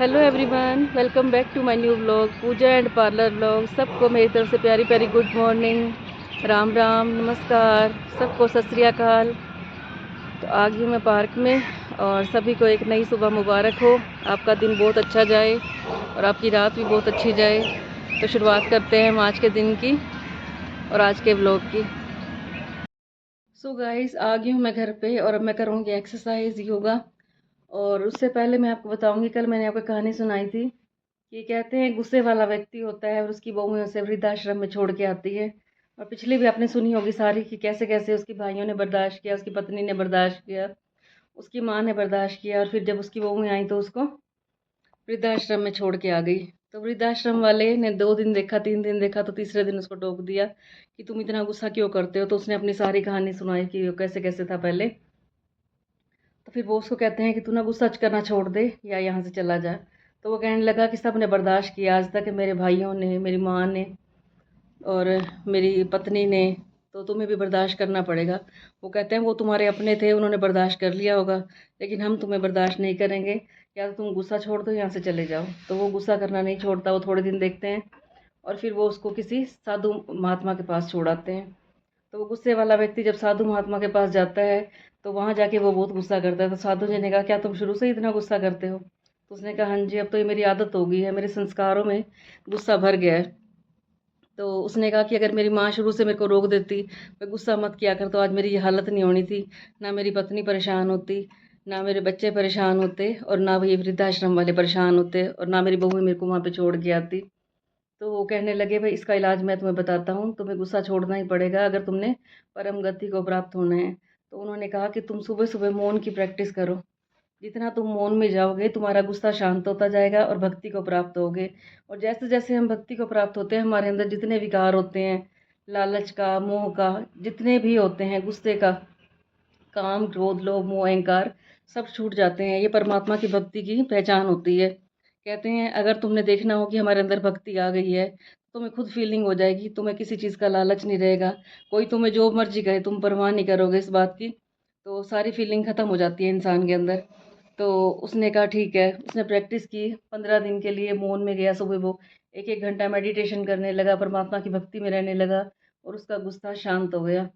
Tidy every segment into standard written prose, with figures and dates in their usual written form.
Hello everyone, welcome back to my new vlog Pooja and parlour vlog. सबको मेरी तरफ से प्यारी प्यारी गुड मॉर्निंग, राम राम, नमस्कार, सबको सत श्री अकाल। तो आ गई मैं पार्क में और सभी को एक नई सुबह मुबारक हो। आपका दिन बहुत अच्छा जाए और आपकी रात भी बहुत अच्छी जाए। तो शुरुआत करते हैं हम आज के दिन की और आज के व्लॉग की। सो गाइस, आ गई हूँ मैं घर पे और अब मैं करूँगी एक्सरसाइज, योगा। और उससे पहले मैं आपको बताऊंगी, कल मैंने आपको कहानी सुनाई थी कि कहते हैं गुस्से वाला व्यक्ति होता है और उसकी बहू उसे वृद्धाश्रम में छोड़ के आती है। और पिछली भी आपने सुनी होगी सारी कि कैसे कैसे उसकी भाइयों ने बर्दाश्त किया, उसकी पत्नी ने बर्दाश्त किया, उसकी माँ ने बर्दाश्त किया, और फिर जब उसकी बहू आई तो उसको वृद्धाश्रम में छोड़ के आ गई। तो वृद्धाश्रम वाले ने 2 दिन देखा, 3 दिन देखा, तो तीसरे दिन उसको टोक दिया कि तुम इतना गुस्सा क्यों करते हो। तो उसने अपनी सारी कहानी सुनाई कि वो कैसे कैसे था पहले। तो फिर वो उसको कहते हैं कि तू ना गुस्सा करना छोड़ दे या यहाँ से चला जा। तो वो कहने लगा कि सब ने बर्दाश्त किया आज तक, मेरे भाइयों ने, मेरी माँ ने और मेरी पत्नी ने, तो तुम्हें भी बर्दाश्त करना पड़ेगा। वो कहते हैं वो तुम्हारे अपने थे, उन्होंने बर्दाश्त कर लिया होगा, लेकिन हम तुम्हें बर्दाश्त नहीं करेंगे। या तो तुम गुस्सा छोड़ दो, यहाँ से चले जाओ। तो वो गुस्सा करना नहीं छोड़ता। वो थोड़े दिन देखते हैं और फिर वो उसको किसी साधु महात्मा के पास छोड़ाते हैं। तो वो गुस्से वाला व्यक्ति जब साधु महात्मा के पास जाता है तो वहाँ जाके वो बहुत गुस्सा करता है। तो साधु जी ने कहा, क्या तुम शुरू से ही इतना गुस्सा करते हो? तो उसने कहा, हाँ जी, अब तो ये मेरी आदत हो गई है, मेरे संस्कारों में गुस्सा भर गया है। तो उसने कहा कि अगर मेरी माँ शुरू से मेरे को रोक देती, मैं गुस्सा मत किया कर, तो आज मेरी ये हालत नहीं होनी थी। ना मेरी पत्नी परेशान होती, ना मेरे बच्चे परेशान होते, और ना ये वृद्धाश्रम वाले परेशान होते, और ना मेरी बहू मेरे को वहाँ पे छोड़ के आती। तो वो कहने लगे, भाई इसका इलाज मैं तुम्हें बताता हूँ, तुम्हें गुस्सा छोड़ना ही पड़ेगा अगर तुमने परम गति को प्राप्त होना है। तो उन्होंने कहा कि तुम सुबह सुबह मौन की प्रैक्टिस करो। जितना तुम मौन में जाओगे तुम्हारा गुस्सा शांत होता जाएगा और भक्ति को प्राप्त होगे। और जैसे जैसे हम भक्ति को प्राप्त होते हैं, हमारे अंदर जितने विकार होते हैं, लालच का, मोह का, जितने भी होते हैं, गुस्से का, काम, क्रोध, लोभ, मोह, अहंकार, सब छूट जाते हैं। ये परमात्मा की भक्ति की पहचान होती है। कहते हैं अगर तुमने देखना हो कि हमारे अंदर भक्ति आ गई है, तो तुम्हें खुद फीलिंग हो जाएगी, तुम्हें किसी चीज़ का लालच नहीं रहेगा। कोई तुम्हें जो मर्जी कहे तुम परवाह नहीं करोगे इस बात की। तो सारी फीलिंग ख़त्म हो जाती है इंसान के अंदर। तो उसने कहा ठीक है। उसने प्रैक्टिस की 15 दिन के लिए, मौन में गया सुबह। वो 1-1 घंटा मेडिटेशन करने लगा, परमात्मा की भक्ति में रहने लगा और उसका गुस्सा शांत हो गया।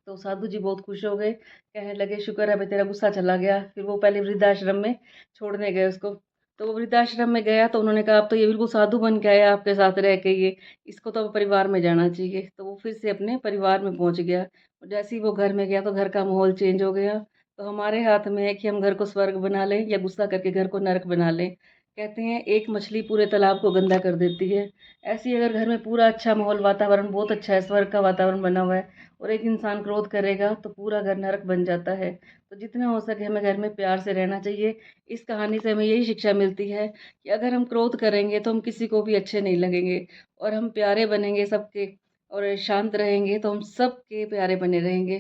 तो साधु जी बहुत खुश हो गए, कहने लगे शुक्र है भाई तेरा गुस्सा चला गया। फिर वो पहले वृद्धाश्रम में छोड़ने गए उसको। तो वो वृद्धाश्रम में गया तो उन्होंने कहा अब तो ये बिल्कुल साधु बन के आया आपके साथ रह के, ये इसको तो अब परिवार में जाना चाहिए। तो वो फिर से अपने परिवार में पहुंच गया। और जैसे ही वो घर में गया तो घर का माहौल चेंज हो गया। तो हमारे हाथ में है कि हम घर को स्वर्ग बना लें या गुस्सा करके घर को नरक बना लें। कहते हैं एक मछली पूरे तालाब को गंदा कर देती है। ऐसे ही अगर घर में पूरा अच्छा माहौल, वातावरण बहुत अच्छा है, स्वर्ग का वातावरण बना हुआ है, और एक इंसान क्रोध करेगा तो पूरा घर नरक बन जाता है। तो जितना हो सके हमें घर में प्यार से रहना चाहिए। इस कहानी से हमें यही शिक्षा मिलती है कि अगर हम क्रोध करेंगे तो हम किसी को भी अच्छे नहीं लगेंगे, और हम प्यारे बनेंगे सबके, और शांत रहेंगे तो हम सबके प्यारे बने रहेंगे।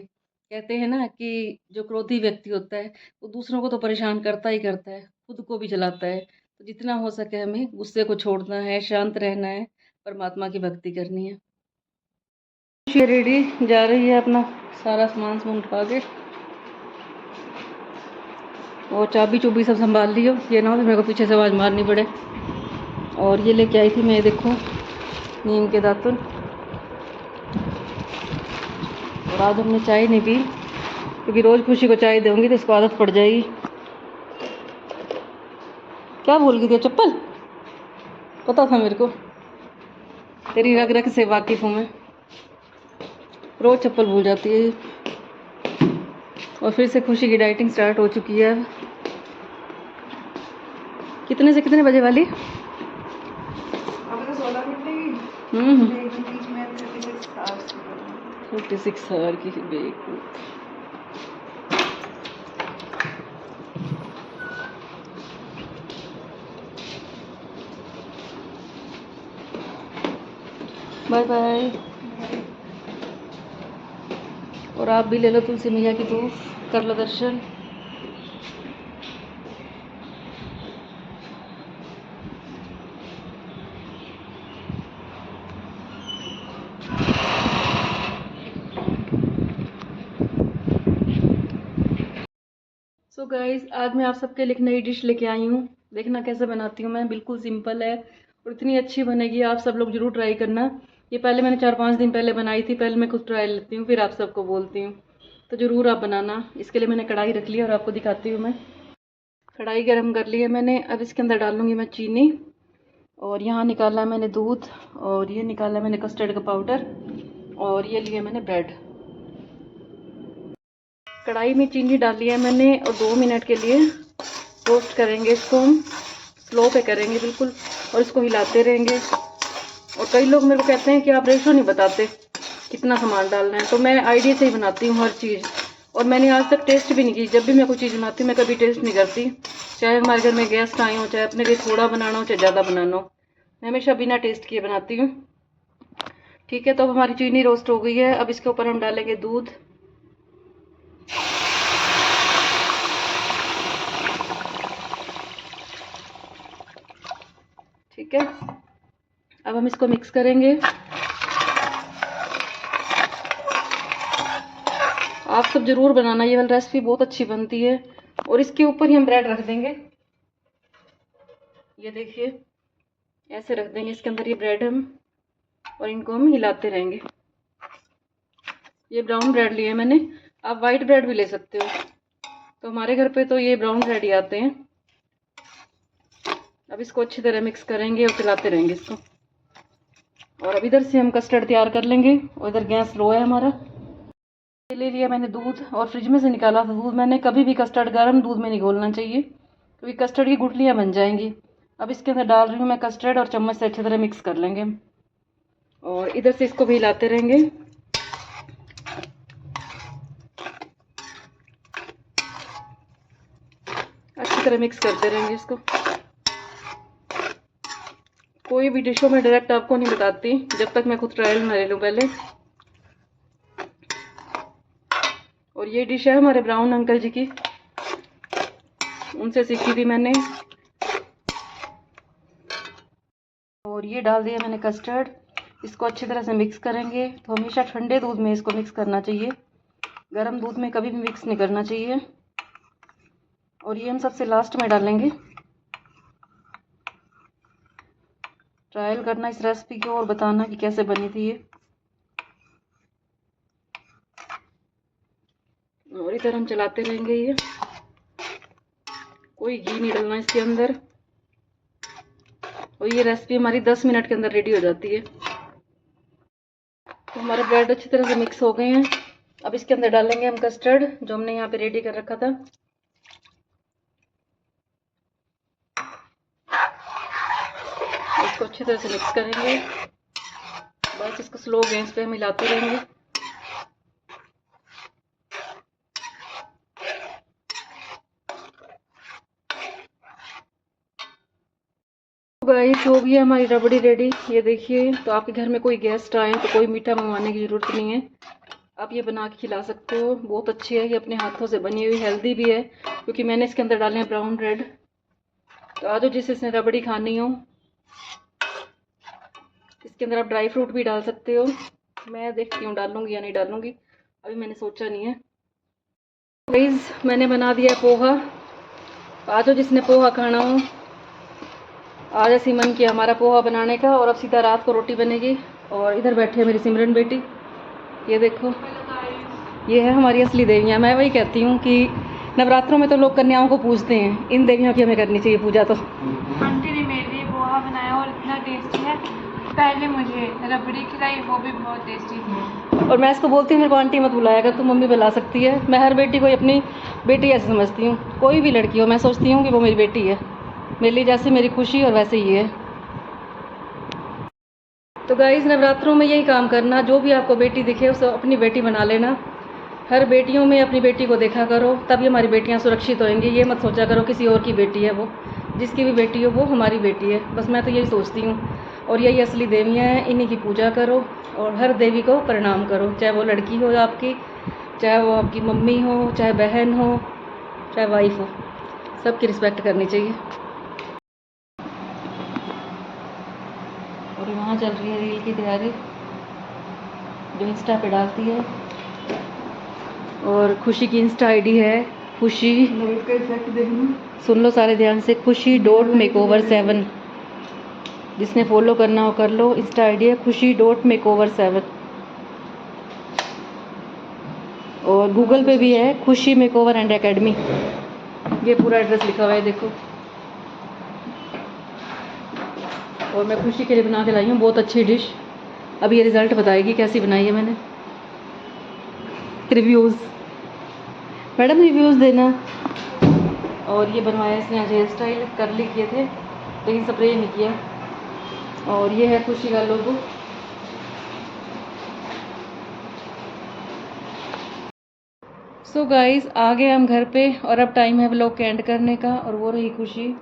कहते हैं ना कि जो क्रोधी व्यक्ति होता है वो दूसरों को तो परेशान करता ही करता है, खुद को भी जलाता है। तो जितना हो सके हमें गुस्से को छोड़ना है, शांत रहना है, परमात्मा की भक्ति करनी है। ये रेडी जा रही है अपना सारा सामान उठा के, और चाबी चुबी सब संभाल लियो, ये ना हो मेरे को पीछे से आवाज़ मारनी पड़े। और ये लेके आई थी मैं, देखो, नीम के दातुन। और आज हमने चाय नहीं पी क्योंकि रोज़ खुशी को चाय दूंगी तो इसको आदत पड़ जाएगी। क्या भूल गई थी? चप्पल? पता था मेरे को, तेरी रग रग से वाकिफ़ हूँ मैं, रोज़ चप्पल भूल जाती है। और फिर से खुशी की डाइटिंग स्टार्ट हो चुकी है। कितने से कितने बजे वाली? अभी तो 16 घंटे की। 36 आवर की बेवकूफ। Bye bye. और आप भी ले लो तुलसी मैया की धूप, कर लो दर्शन। सो गाइस, आज मैं आप सबके लिए एक नई डिश लेके आई हूँ। देखना कैसे बनाती हूँ मैं, बिल्कुल सिंपल है और इतनी अच्छी बनेगी। आप सब लोग ज़रूर ट्राई करना। ये पहले मैंने 4-5 दिन पहले बनाई थी, पहले मैं खुद ट्राई लेती हूँ फिर आप सबको बोलती हूँ, तो ज़रूर आप बनाना। इसके लिए मैंने कढ़ाई रख ली और आपको दिखाती हूँ मैं। कढ़ाई गर्म कर ली है मैंने। अब इसके अंदर डालूँगी मैं चीनी, और यहाँ निकाला है मैंने दूध, और ये निकाला है मैंने कस्टर्ड का पाउडर, और ये लिए मैंने ब्रेड। कढ़ाई में चीनी डाली है मैंने और 2 मिनट के लिए रोस्ट करेंगे इसको, हम स्लो पे करेंगे बिल्कुल, और इसको हिलाते रहेंगे। और कई लोग मेरे को कहते हैं कि आप रेशो नहीं बताते कितना सामान डालना है, तो मैं आइडिया से ही बनाती हूँ हर चीज़। और मैंने आज तक टेस्ट भी नहीं की। जब भी मैं कोई चीज़ बनाती हूँ मैं कभी टेस्ट नहीं करती, चाहे हमारे घर में गेस्ट आए हों, चाहे अपने लिए थोड़ा बनाना हो चाहे ज़्यादा बनाना हो, मैं हमेशा बिना टेस्ट किए बनाती हूँ। ठीक है, तो अब हमारी चीनी रोस्ट हो गई है। अब इसके ऊपर हम डालेंगे दूध। ठीक है, अब हम इसको मिक्स करेंगे। आप सब ज़रूर बनाना, ये वाली रेसिपी बहुत अच्छी बनती है। और इसके ऊपर ही हम ब्रेड रख देंगे, ये देखिए ऐसे रख देंगे इसके अंदर ये ब्रेड हम, और इनको हम हिलाते रहेंगे। ये ब्राउन ब्रेड लिए मैंने, आप वाइट ब्रेड भी ले सकते हो, तो हमारे घर पे तो ये ब्राउन ब्रेड ही आते हैं। अब इसको अच्छी तरह मिक्स करेंगे और चलाते रहेंगे इसको। और अब इधर से हम कस्टर्ड तैयार कर लेंगे, और इधर गैस लो है हमारा। ये ले लिया मैंने दूध, और फ्रिज में से निकाला था दूध मैंने। कभी भी कस्टर्ड गर्म दूध में नहीं घोलना चाहिए, क्योंकि कस्टर्ड की गुठलियाँ बन जाएंगी। अब इसके अंदर डाल रही हूँ मैं कस्टर्ड, और चम्मच से अच्छी तरह मिक्स कर लेंगे। और इधर से इसको भी हिलाते रहेंगे। अच्छी तरह मिक्स करते रहेंगे इसको। कोई भी डिशों में डायरेक्ट आपको नहीं बताती जब तक मैं खुद ट्रायल ना ले लूँ पहले। और ये डिश है हमारे ब्राउन अंकल जी की, उनसे सीखी थी मैंने। और ये डाल दिया मैंने कस्टर्ड। इसको अच्छी तरह से मिक्स करेंगे। तो हमेशा ठंडे दूध में इसको मिक्स करना चाहिए, गर्म दूध में कभी भी मिक्स नहीं करना चाहिए। और ये हम सबसे लास्ट में डालेंगे। ट्रायल करना इस रेसिपी को और बताना कि कैसे बनी थी ये। और इधर हम चलाते रहेंगे ये, कोई घी नहीं डालना इसके अंदर। और ये रेसिपी हमारी 10 मिनट के अंदर रेडी हो जाती है। तो हमारे ब्रेड अच्छी तरह से मिक्स हो गए हैं। अब इसके अंदर डालेंगे हम कस्टर्ड जो हमने यहाँ पे रेडी कर रखा था। इसको अच्छी तरह से मिक्स करेंगे, बस इसको स्लो गैस पे मिलाते रहेंगे। गाइस हो गई है हमारी रबड़ी रेडी, ये देखिए। तो आपके घर में कोई गेस्ट आए तो कोई मीठा मंगवाने की ज़रूरत नहीं है, आप ये बना के खिला सकते हो। बहुत अच्छी है, ये अपने हाथों से बनी हुई, हेल्दी भी है, क्योंकि मैंने इसके अंदर डाले हैं ब्राउन ब्रेड। तो आज जिसने रबड़ी खानी हो, इसके अंदर आप ड्राई फ्रूट भी डाल सकते हो। मैं देखती हूँ डालूंगी या नहीं डालूंगी, अभी मैंने सोचा नहीं है। गाइस मैंने बना दिया पोहा। आज जिसने पोहा खाना हो, आज ऐसी मन किया हमारा पोहा बनाने का। और अब सीधा रात को रोटी बनेगी। और इधर बैठी है मेरी सिमरन बेटी, ये देखो, ये है हमारी असली देवियाँ। मैं वही कहती हूँ कि नवरात्रों में तो लोग कन्याओं को पूजते हैं, इन देवियों की हमें करनी चाहिए पूजा। तो आंटी ने मेरे लिए पोहा बनाया और इतना टेस्टी है। पहले मुझे रबड़ी खिलाई, वो भी बहुत टेस्टी थी। और मैं इसको बोलती हूँ मेरे को आंटी मत बुलाया कर, तू मम्मी बुला सकती है। मैं हर बेटी को अपनी बेटी ऐसे समझती हूँ, कोई भी लड़की हो मैं सोचती हूँ कि वो मेरी बेटी है, मेरे लिए जैसे मेरी खुशी और वैसे ही है। तो गाइस नवरात्रों में यही काम करना, जो भी आपको बेटी दिखे उसे अपनी बेटी बना लेना। हर बेटियों में अपनी बेटी को देखा करो, तभी हमारी बेटियां सुरक्षित होंगी। ये मत सोचा करो किसी और की बेटी है वो, जिसकी भी बेटी हो वो हमारी बेटी है। बस मैं तो यही सोचती हूँ। और यही असली देवियाँ हैं, इन्हीं की पूजा करो और हर देवी को प्रणाम करो, चाहे वो लड़की हो आपकी, चाहे वो आपकी मम्मी हो, चाहे बहन हो, चाहे वाइफ हो, सबकी रिस्पेक्ट करनी चाहिए। और वहाँ चल रही है रील की तैयारी, जो इंस्टा पे डालती है। और खुशी की इंस्टा आईडी है खुशी। लाइट का इफेक्ट देखना। सुन लो सारे ध्यान से, खुशी.makeover7। जिसने फॉलो करना हो कर लो। इंस्टा आईडी है खुशी.makeover7 और गूगल पे भी है खुशी मेकओवर एंड एकेडमी। ये पूरा एड्रेस लिखा हुआ है देखो। और मैं खुशी के लिए बना के लाई हूँ बहुत अच्छी डिश। अब ये रिज़ल्ट बताएगी कैसी बनाई है मैंने। रिव्यूज़ मैडम, रिव्यूज़ देना। और ये बनवाया इसने आज हेयर स्टाइल, करली किए थे लेकिन स्प्रे नहीं किया। और ये है खुशी का लोगो। सो गाइस, आ गए हम घर पे और अब टाइम है व्लॉग के एंड करने का। और वो रही खुशी।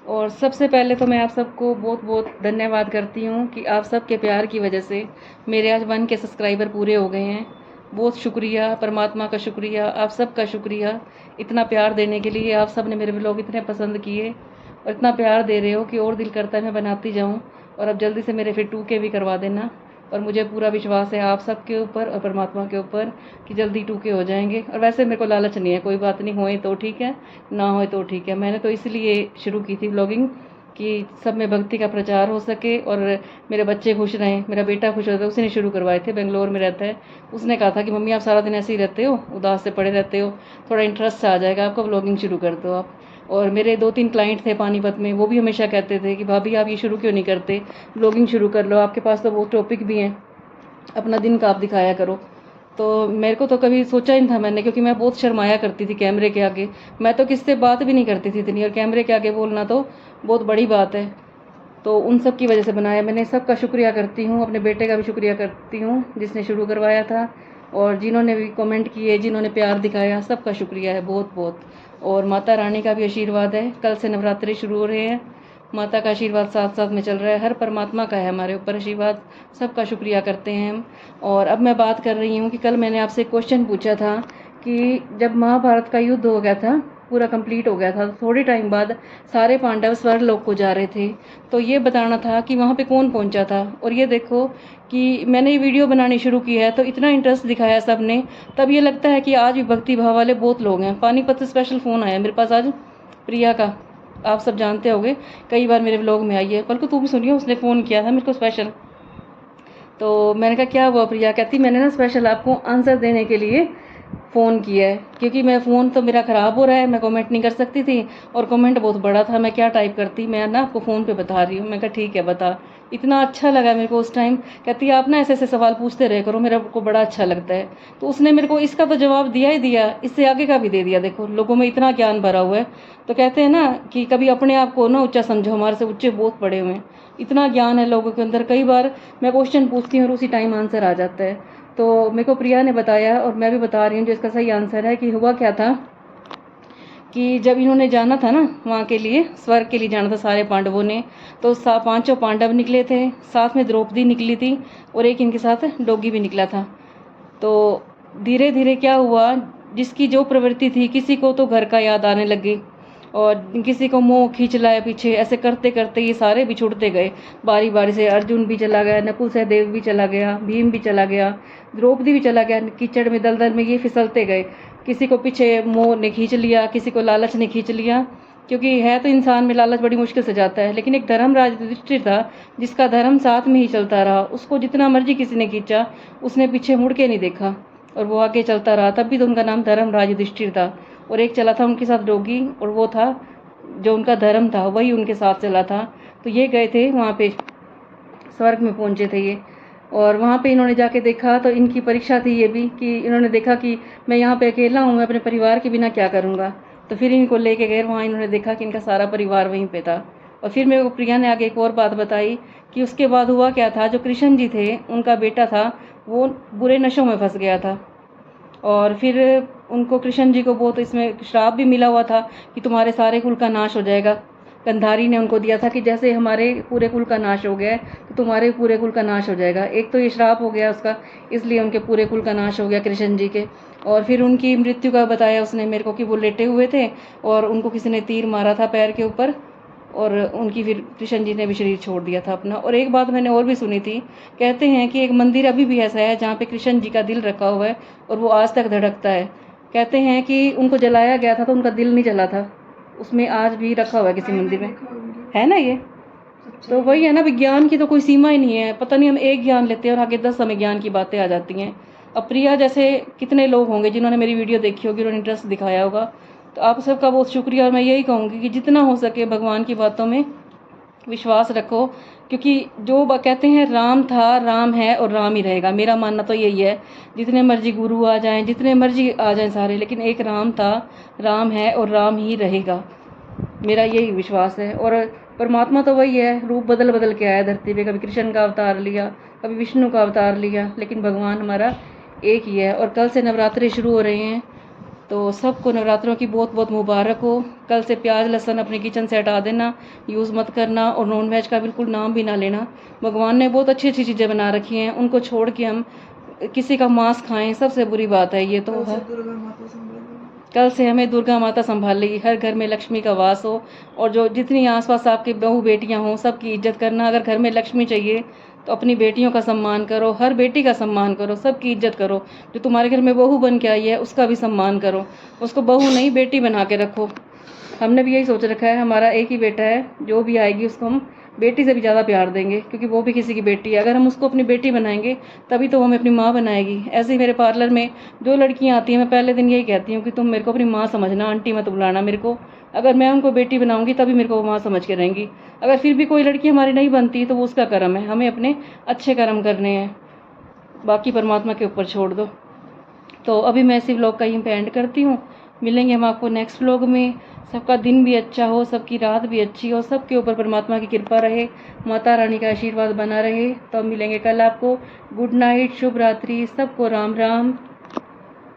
और सबसे पहले तो मैं आप सबको बहुत बहुत धन्यवाद करती हूँ कि आप सबके प्यार की वजह से मेरे आज 1 के सब्सक्राइबर पूरे हो गए हैं। बहुत शुक्रिया, परमात्मा का शुक्रिया, आप सब का शुक्रिया इतना प्यार देने के लिए। आप सब ने मेरे व्लॉग इतने पसंद किए और इतना प्यार दे रहे हो कि और दिल करता है मैं बनाती जाऊँ। और अब जल्दी से मेरे फिर 2 के भी करवा देना। और मुझे पूरा विश्वास है आप सब के ऊपर और परमात्मा के ऊपर कि जल्दी 2 के हो जाएंगे। और वैसे मेरे को लालच नहीं है, कोई बात नहीं, होए तो ठीक है, ना होए तो ठीक है। मैंने तो इसलिए शुरू की थी व्लॉगिंग कि सब में भक्ति का प्रचार हो सके और मेरे बच्चे खुश रहें। मेरा बेटा खुश रहता है, उसी ने शुरू करवाए थे, बेंगलोर में रहता है। उसने कहा था कि मम्मी आप सारा दिन ऐसे ही रहते हो, उदास से पड़े रहते हो, थोड़ा इंटरेस्ट आ जाएगा आपको, व्लॉगिंग शुरू कर दो आप। और मेरे 2-3 क्लाइंट थे पानीपत में, वो भी हमेशा कहते थे कि भाभी आप ये शुरू क्यों नहीं करते, व्लॉगिंग शुरू कर लो, आपके पास तो बहुत टॉपिक भी हैं, अपना दिन का आप दिखाया करो। तो मेरे को तो कभी सोचा ही नहीं था मैंने, क्योंकि मैं बहुत शर्माया करती थी कैमरे के आगे। मैं तो किससे बात भी नहीं करती थी इतनी, और कैमरे के आगे बोलना तो बहुत बड़ी बात है। तो उन सब की वजह से बनाया मैंने। सबका शुक्रिया करती हूँ, अपने बेटे का भी शुक्रिया करती हूँ जिसने शुरू करवाया था, और जिन्होंने भी कमेंट किए, जिन्होंने प्यार दिखाया, सबका शुक्रिया है बहुत बहुत। और माता रानी का भी आशीर्वाद है। कल से नवरात्रि शुरू हो रहे हैं, माता का आशीर्वाद साथ साथ में चल रहा है, हर परमात्मा का है हमारे ऊपर आशीर्वाद, सबका शुक्रिया करते हैं हम। और अब मैं बात कर रही हूँ कि कल मैंने आपसे क्वेश्चन पूछा था कि जब महाभारत का युद्ध हो गया था, पूरा कंप्लीट हो गया था, थोड़े टाइम बाद सारे पांडव स्वर्गलोक को जा रहे थे, तो ये बताना था कि वहाँ पे कौन पहुँचा था। और ये देखो कि मैंने ये वीडियो बनानी शुरू की है तो इतना इंटरेस्ट दिखाया सब ने, तब ये लगता है कि आज भी भक्ति भाव वाले बहुत लोग हैं। पानीपत से स्पेशल फ़ोन आया मेरे पास आज, प्रिया का, आप सब जानते होंगे, कई बार मेरे व्लॉग में आई है, कल को तू भी सुनियो, उसने फ़ोन किया था मेरे को स्पेशल। तो मैंने कहा क्या हुआ प्रिया? कहती मैंने ना स्पेशल आपको आंसर देने के लिए फ़ोन किया है, क्योंकि मैं फ़ोन तो मेरा ख़राब हो रहा है, मैं कमेंट नहीं कर सकती थी, और कमेंट बहुत बड़ा था, मैं क्या टाइप करती, मैं ना आपको फ़ोन पे बता रही हूँ। मैं कहा ठीक है बता। इतना अच्छा लगा मेरे को उस टाइम। कहती आप ना ऐसे ऐसे सवाल पूछते रहे करो, मेरे को बड़ा अच्छा लगता है। तो उसने मेरे को इसका तो जवाब दिया ही दिया, इससे आगे का भी दे दिया। देखो लोगों में इतना ज्ञान भरा हुआ है। तो कहते हैं ना कि कभी अपने आप को ना ऊँचा समझो, हमारे से ऊँचे बहुत पड़े हुए हैं, इतना ज्ञान है लोगों के अंदर। कई बार मैं क्वेश्चन पूछती हूँ और उसी टाइम आंसर आ जाता है। तो मेरे को प्रिया ने बताया और मैं भी बता रही हूँ जो इसका सही आंसर है, कि हुआ क्या था कि जब इन्होंने जाना था ना वहाँ के लिए, स्वर्ग के लिए जाना था सारे पांडवों ने, तो 5 पांडव निकले थे, साथ में द्रौपदी निकली थी और एक इनके साथ डॉगी भी निकला था। तो धीरे धीरे क्या हुआ, जिसकी जो प्रवृत्ति थी, किसी को तो घर का याद आने लगी और किसी को मोह खींच लाया पीछे, ऐसे करते करते ये सारे भी छूटते गए बारी बारी से। अर्जुन भी चला गया, नकुल सहदेव भी चला गया, भीम भी चला गया, द्रौपदी भी चला गया, कीचड़ में दलदल में ये फिसलते गए। किसी को पीछे मोह ने खींच लिया, किसी को लालच ने खींच लिया, क्योंकि है तो इंसान में लालच बड़ी मुश्किल से जाता है। लेकिन एक धर्मराज युधिष्ठिर था जिसका धर्म साथ में ही चलता रहा, उसको जितना मर्जी किसी ने खींचा उसने पीछे मुड़ के नहीं देखा और वो आगे चलता रहा, तब भी तो उनका नाम धर्मराज युधिष्ठिर था। और एक चला था उनके साथ डॉगी, और वो था जो उनका धर्म था, वही उनके साथ चला था। तो ये गए थे वहाँ पे, स्वर्ग में पहुँचे थे ये, और वहाँ पे इन्होंने जाके देखा तो इनकी परीक्षा थी ये भी, कि इन्होंने देखा कि मैं यहाँ पे अकेला हूँ, मैं अपने परिवार के बिना क्या करूँगा। तो फिर इनको लेके गए वहाँ, इन्होंने देखा कि इनका सारा परिवार वहीं पे था। और फिर मेरे को प्रिया ने आगे एक और बात बताई कि उसके बाद हुआ क्या था, जो कृष्ण जी थे उनका बेटा था, वो बुरे नशों में फंस गया था। और फिर उनको, कृष्ण जी को बहुत इसमें श्राप भी मिला हुआ था कि तुम्हारे सारे कुल का नाश हो जाएगा। गंधारी ने उनको दिया था कि जैसे हमारे पूरे कुल का नाश हो गया है तो तुम्हारे पूरे कुल का नाश हो जाएगा। एक तो ये श्राप हो गया उसका, इसलिए उनके पूरे कुल का नाश हो गया कृष्ण जी के। और फिर उनकी मृत्यु का बताया उसने मेरे को कि वो लेटे हुए थे और उनको किसी ने तीर मारा था पैर के ऊपर, और उनकी फिर कृष्ण जी ने भी शरीर छोड़ दिया था अपना। और एक बात मैंने और भी सुनी थी, कहते हैं कि एक मंदिर अभी भी ऐसा है जहाँ पे कृष्ण जी का दिल रखा हुआ है और वो आज तक धड़कता है। कहते हैं कि उनको जलाया गया था तो उनका दिल नहीं जला था, उसमें आज भी रखा हुआ है किसी मंदिर में, है ना ये। तो वही है ना, विज्ञान की तो कोई सीमा ही नहीं है। पता नहीं हम एक ज्ञान लेते हैं और आगे 10 हमें ज्ञान की बातें आ जाती हैं। अब प्रिया जैसे कितने लोग होंगे जिन्होंने मेरी वीडियो देखी होगी, उन्होंने इंटरेस्ट दिखाया होगा, तो आप सबका बहुत शुक्रिया। और मैं यही कहूँगी कि जितना हो सके भगवान की बातों में विश्वास रखो, क्योंकि जो कहते हैं राम था, राम है और राम ही रहेगा। मेरा मानना तो यही है, जितने मर्जी गुरु आ जाएं, जितने मर्जी आ जाएं सारे, लेकिन एक राम था, राम है और राम ही रहेगा, मेरा यही विश्वास है। और परमात्मा तो वही है, रूप बदल बदल के आया धरती पे, कभी कृष्ण का अवतार लिया, कभी विष्णु का अवतार लिया, लेकिन भगवान हमारा एक ही है। और कल से नवरात्रे शुरू हो रहे हैं, तो सबको नवरात्रों की बहुत बहुत मुबारक हो। कल से प्याज लहसुन अपने किचन से हटा देना, यूज़ मत करना, और नॉन वेज का बिल्कुल नाम भी ना लेना। भगवान ने बहुत अच्छी अच्छी चीज़ें बना रखी हैं, उनको छोड़ के हम किसी का मांस खाएं, सबसे बुरी बात है ये तो है। कल से हमें दुर्गा माता संभालेगी, हर घर में लक्ष्मी का वास हो। और जो जितनी आसपास आपकी बहू बेटियां हों, सबकी इज्जत करना। अगर घर में लक्ष्मी चाहिए तो अपनी बेटियों का सम्मान करो, हर बेटी का सम्मान करो, सबकी इज्जत करो। जो तुम्हारे घर में बहू बन के आई है उसका भी सम्मान करो, उसको बहू नहीं बेटी बना के रखो। हमने भी यही सोच रखा है, हमारा एक ही बेटा है, जो भी आएगी उसको हम बेटी से भी ज़्यादा प्यार देंगे, क्योंकि वो भी किसी की बेटी है। अगर हम उसको अपनी बेटी बनाएंगे तभी तो वो हमें अपनी माँ बनाएगी। ऐसे ही मेरे पार्लर में जो लड़कियाँ आती हैं, मैं पहले दिन यही कहती हूँ कि तुम मेरे को अपनी माँ समझना, आंटी मत बुलाना मेरे को। अगर मैं उनको बेटी बनाऊंगी तभी मेरे को वो माँ समझ के रहेंगी। अगर फिर भी कोई लड़की हमारी नहीं बनती तो वो उसका कर्म है, हमें अपने अच्छे कर्म करने हैं, बाकी परमात्मा के ऊपर छोड़ दो। तो अभी मैं इसी व्लॉग का यहीं पे एंड करती हूँ। मिलेंगे हम आपको नेक्स्ट व्लॉग में। सबका दिन भी अच्छा हो, सबकी रात भी अच्छी हो, सबके ऊपर परमात्मा की कृपा रहे, माता रानी का आशीर्वाद बना रहे। तो मिलेंगे कल आपको। गुड नाइट, शुभ रात्रि, सबको राम राम।